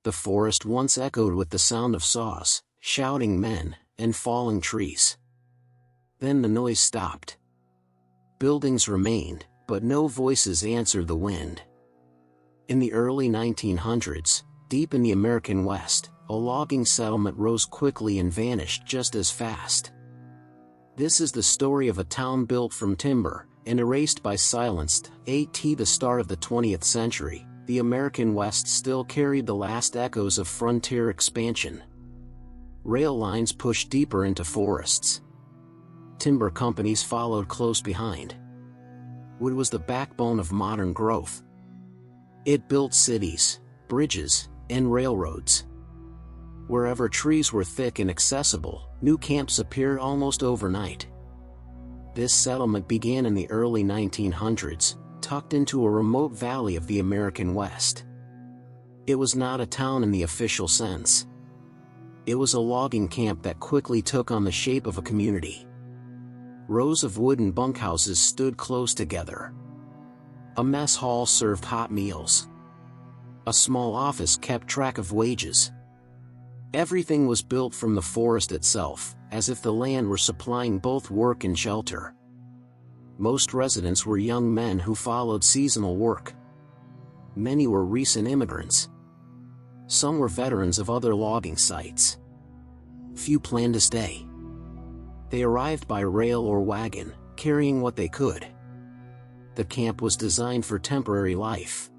The forest once echoed with the sound of saws, shouting men, and falling trees. Then the noise stopped. Buildings remained, but no voices answered the wind. In the early 1900s, deep in the American West, a logging settlement rose quickly and vanished just as fast. This is the story of a town built from timber, and erased by silence. At the start of the 20th century, the American West still carried the last echoes of frontier expansion. Rail lines pushed deeper into forests. Timber companies followed close behind. Wood was the backbone of modern growth. It built cities, bridges, and railroads. Wherever trees were thick and accessible, new camps appeared almost overnight. This settlement began in the early 1900s, tucked into a remote valley of the American West. It was not a town in the official sense. It was a logging camp that quickly took on the shape of a community. Rows of wooden bunkhouses stood close together. A mess hall served hot meals. A small office kept track of wages. Everything was built from the forest itself, as if the land were supplying both work and shelter. Most residents were young men who followed seasonal work. Many were recent immigrants. Some were veterans of other logging sites. Few planned to stay. They arrived by rail or wagon, carrying what they could. The camp was designed for temporary life.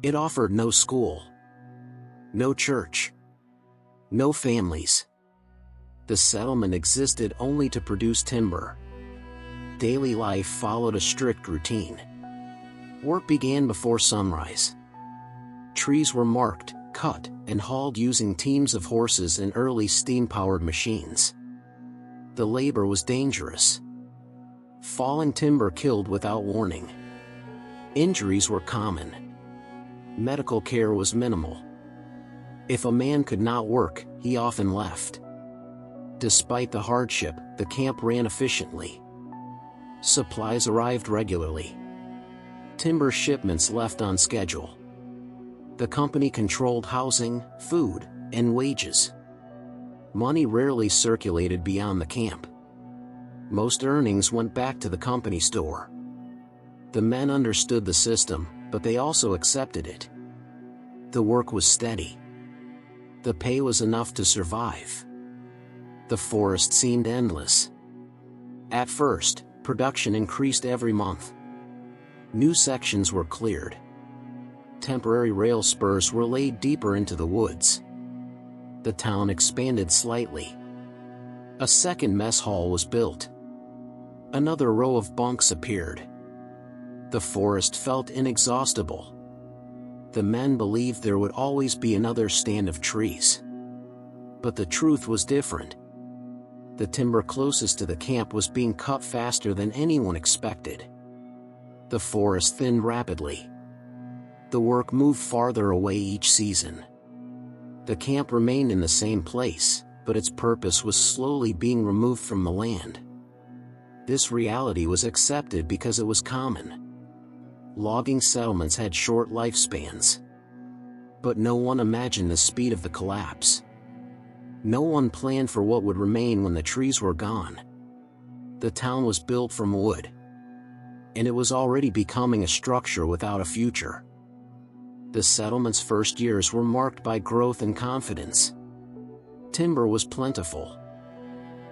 It offered no school, no church, no families. The settlement existed only to produce timber. Daily life followed a strict routine. Work began before sunrise. Trees were marked, cut, and hauled using teams of horses and early steam-powered machines. The labor was dangerous. Falling timber killed without warning. Injuries were common. Medical care was minimal. If a man could not work, he often left. Despite the hardship, the camp ran efficiently. Supplies arrived regularly. Timber shipments left on schedule. The company controlled housing, food, and wages. Money rarely circulated beyond the camp. Most earnings went back to the company store. The men understood the system, but they also accepted it. The work was steady. The pay was enough to survive. The forest seemed endless. At first, production increased every month. New sections were cleared. Temporary rail spurs were laid deeper into the woods. The town expanded slightly. A second mess hall was built. Another row of bunks appeared. The forest felt inexhaustible. The men believed there would always be another stand of trees. But the truth was different. The timber closest to the camp was being cut faster than anyone expected. The forest thinned rapidly. The work moved farther away each season. The camp remained in the same place, but its purpose was slowly being removed from the land. This reality was accepted because it was common. Logging settlements had short lifespans. But no one imagined the speed of the collapse. No one planned for what would remain when the trees were gone. The town was built from wood. And it was already becoming a structure without a future. The settlement's first years were marked by growth and confidence. Timber was plentiful.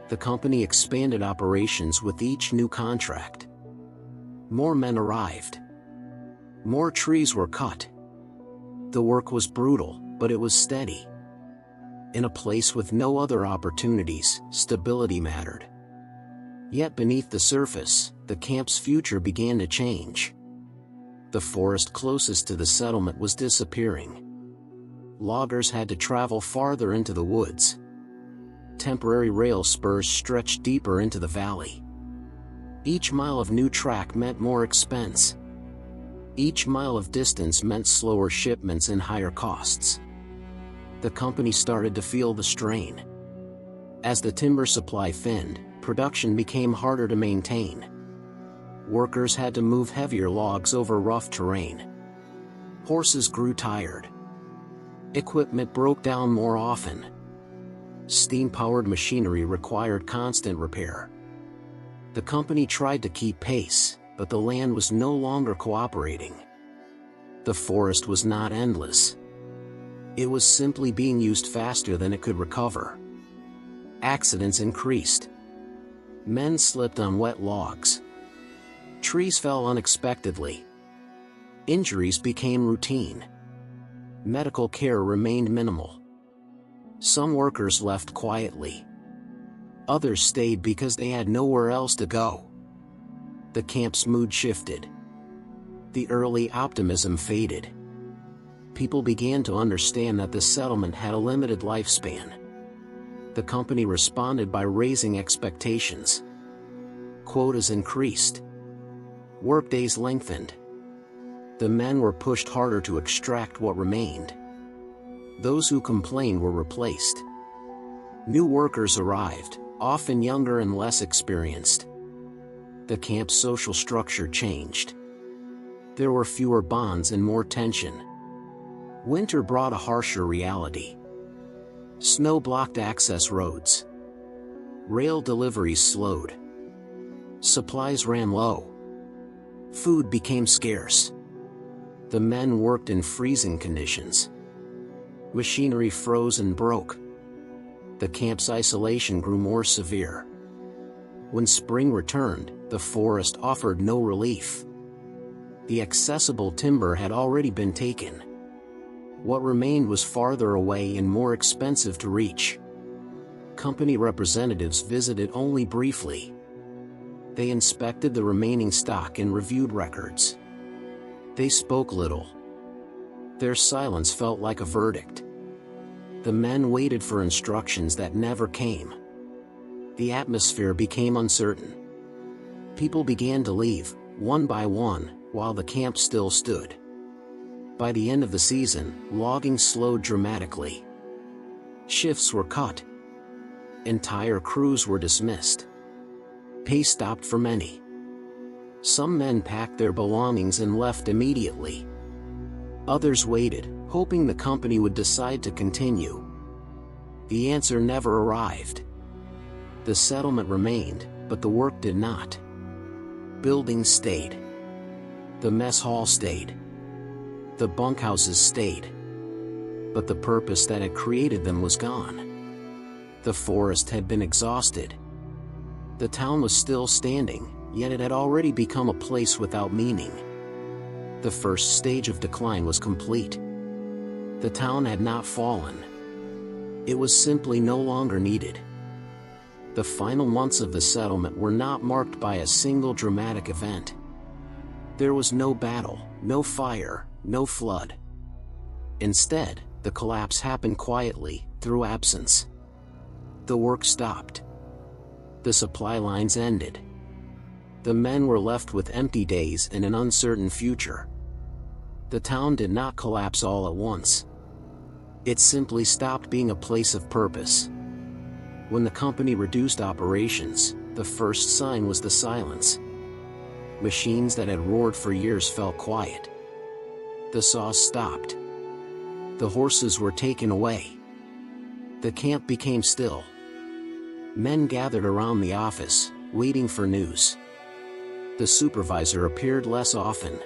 The company expanded operations with each new contract. More men arrived. More trees were cut. The work was brutal, but it was steady. In a place with no other opportunities, stability mattered. Yet beneath the surface, the camp's future began to change. The forest closest to the settlement was disappearing. Loggers had to travel farther into the woods. Temporary rail spurs stretched deeper into the valley. Each mile of new track meant more expense. Each mile of distance meant slower shipments and higher costs. The company started to feel the strain. As the timber supply thinned, production became harder to maintain. Workers had to move heavier logs over rough terrain. Horses grew tired. Equipment broke down more often. Steam-powered machinery required constant repair. The company tried to keep pace, but the land was no longer cooperating. The forest was not endless. It was simply being used faster than it could recover. Accidents increased. Men slipped on wet logs. Trees fell unexpectedly. Injuries became routine. Medical care remained minimal. Some workers left quietly. Others stayed because they had nowhere else to go. The camp's mood shifted. The early optimism faded. People began to understand that the settlement had a limited lifespan. The company responded by raising expectations. Quotas increased. Workdays lengthened. The men were pushed harder to extract what remained. Those who complained were replaced. New workers arrived, often younger and less experienced. The camp's social structure changed. There were fewer bonds and more tension. Winter brought a harsher reality. Snow blocked access roads. Rail deliveries slowed. Supplies ran low. Food became scarce. The men worked in freezing conditions. Machinery froze and broke. The camp's isolation grew more severe. When spring returned, the forest offered no relief. The accessible timber had already been taken. What remained was farther away and more expensive to reach. Company representatives visited only briefly. They inspected the remaining stock and reviewed records. They spoke little. Their silence felt like a verdict. The men waited for instructions that never came. The atmosphere became uncertain. People began to leave, one by one, while the camp still stood. By the end of the season, logging slowed dramatically. Shifts were cut. Entire crews were dismissed. Pay stopped for many. Some men packed their belongings and left immediately. Others waited, hoping the company would decide to continue. The answer never arrived. The settlement remained, but the work did not. Buildings stayed. The mess hall stayed. The bunkhouses stayed. But the purpose that had created them was gone. The forest had been exhausted. The town was still standing, yet it had already become a place without meaning. The first stage of decline was complete. The town had not fallen. It was simply no longer needed. The final months of the settlement were not marked by a single dramatic event. There was no battle, no fire, no flood. Instead, the collapse happened quietly, through absence. The work stopped. The supply lines ended. The men were left with empty days and an uncertain future. The town did not collapse all at once. It simply stopped being a place of purpose. When the company reduced operations, the first sign was the silence. Machines that had roared for years fell quiet. The saws stopped. The horses were taken away. The camp became still. Men gathered around the office, waiting for news. The supervisor appeared less often.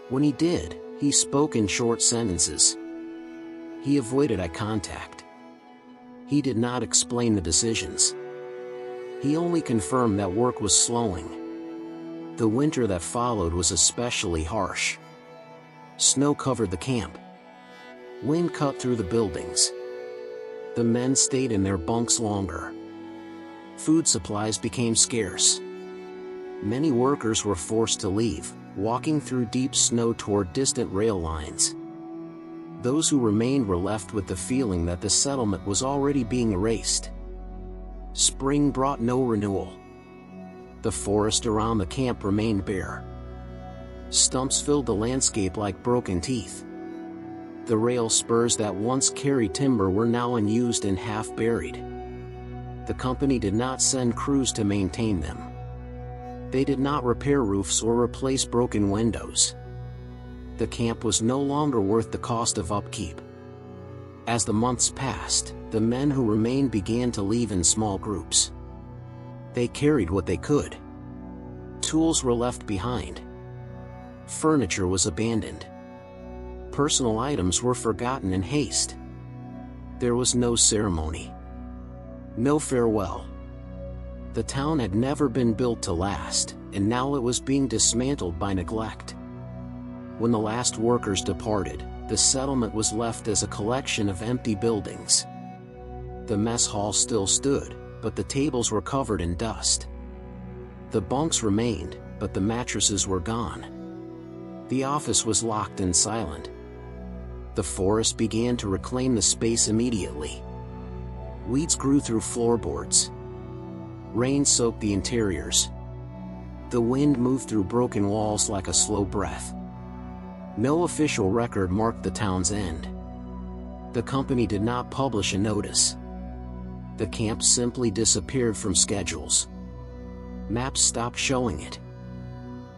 When he did, he spoke in short sentences. He avoided eye contact. He did not explain the decisions. He only confirmed that work was slowing. The winter that followed was especially harsh. Snow covered the camp. Wind cut through the buildings. The men stayed in their bunks longer. Food supplies became scarce. Many workers were forced to leave, walking through deep snow toward distant rail lines. Those who remained were left with the feeling that the settlement was already being erased. Spring brought no renewal. The forest around the camp remained bare. Stumps filled the landscape like broken teeth. The rail spurs that once carried timber were now unused and half buried. The company did not send crews to maintain them. They did not repair roofs or replace broken windows. The camp was no longer worth the cost of upkeep. As the months passed, the men who remained began to leave in small groups. They carried what they could. Tools were left behind. Furniture was abandoned. Personal items were forgotten in haste. There was no ceremony. No farewell. The town had never been built to last, and now it was being dismantled by neglect. When the last workers departed, the settlement was left as a collection of empty buildings. The mess hall still stood, but the tables were covered in dust. The bunks remained, but the mattresses were gone. The office was locked and silent. The forest began to reclaim the space immediately. Weeds grew through floorboards. Rain soaked the interiors. The wind moved through broken walls like a slow breath. No official record marked the town's end. The company did not publish a notice. The camp simply disappeared from schedules. Maps stopped showing it.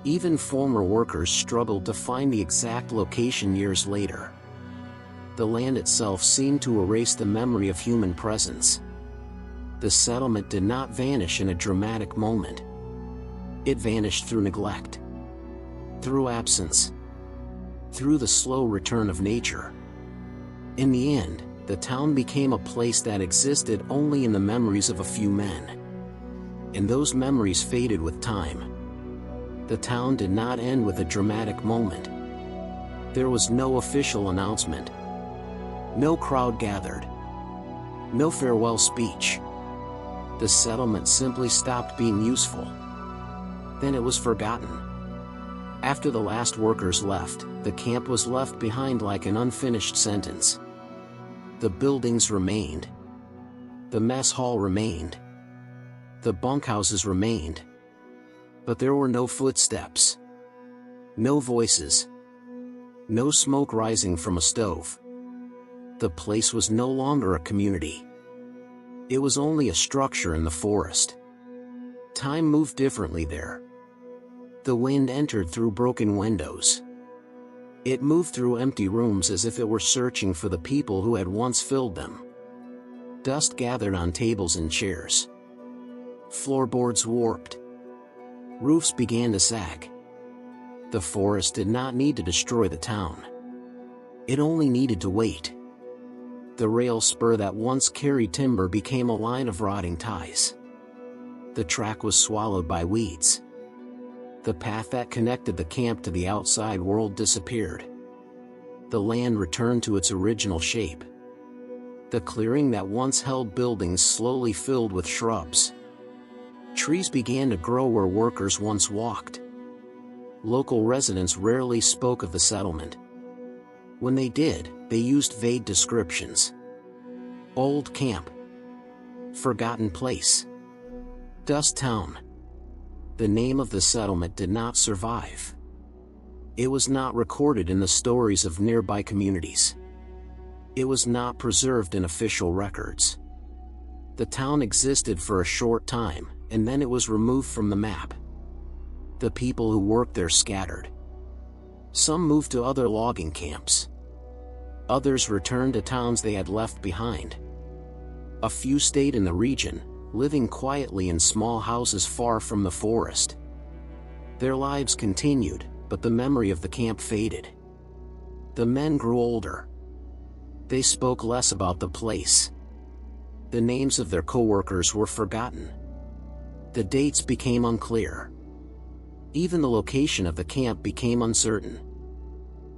Even former workers struggled to find the exact location years later. The land itself seemed to erase the memory of human presence. The settlement did not vanish in a dramatic moment. It vanished through neglect, through absence, through the slow return of nature. In the end, the town became a place that existed only in the memories of a few men. And those memories faded with time. The town did not end with a dramatic moment. There was no official announcement. No crowd gathered. No farewell speech. The settlement simply stopped being useful. Then it was forgotten. After the last workers left, the camp was left behind like an unfinished sentence. The buildings remained. The mess hall remained. The bunkhouses remained. But there were no footsteps. No voices. No smoke rising from a stove. The place was no longer a community. It was only a structure in the forest. Time moved differently there. The wind entered through broken windows. It moved through empty rooms as if it were searching for the people who had once filled them. Dust gathered on tables and chairs. Floorboards warped. Roofs began to sag. The forest did not need to destroy the town. It only needed to wait. The rail spur that once carried timber became a line of rotting ties. The track was swallowed by weeds. The path that connected the camp to the outside world disappeared. The land returned to its original shape. The clearing that once held buildings slowly filled with shrubs. Trees began to grow where workers once walked. Local residents rarely spoke of the settlement. When they did, they used vague descriptions. Old camp. Forgotten place. Dust town. The name of the settlement did not survive. It was not recorded in the stories of nearby communities. It was not preserved in official records. The town existed for a short time, and then it was removed from the map. The people who worked there scattered. Some moved to other logging camps. Others returned to towns they had left behind. A few stayed in the region, living quietly in small houses far from the forest. Their lives continued, but the memory of the camp faded. The men grew older. They spoke less about the place. The names of their co-workers were forgotten. The dates became unclear. Even the location of the camp became uncertain.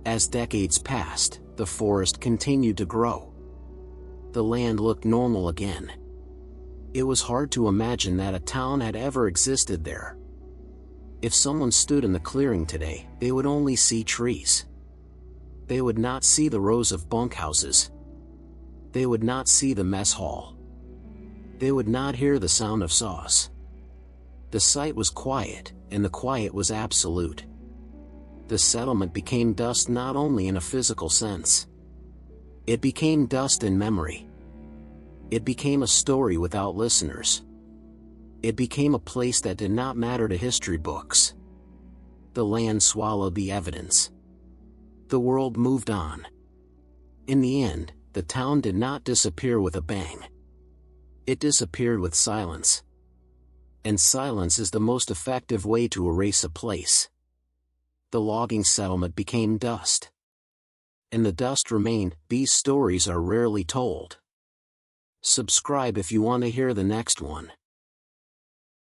As decades passed, the forest continued to grow. The land looked normal again. It was hard to imagine that a town had ever existed there. If someone stood in the clearing today, they would only see trees. They would not see the rows of bunkhouses. They would not see the mess hall. They would not hear the sound of saws. The site was quiet, and the quiet was absolute. The settlement became dust not only in a physical sense. It became dust in memory. It became a story without listeners. It became a place that did not matter to history books. The land swallowed the evidence. The world moved on. In the end, the town did not disappear with a bang. It disappeared with silence. And silence is the most effective way to erase a place. The logging settlement became dust. And the dust remained. These stories are rarely told. Subscribe if you want to hear the next one.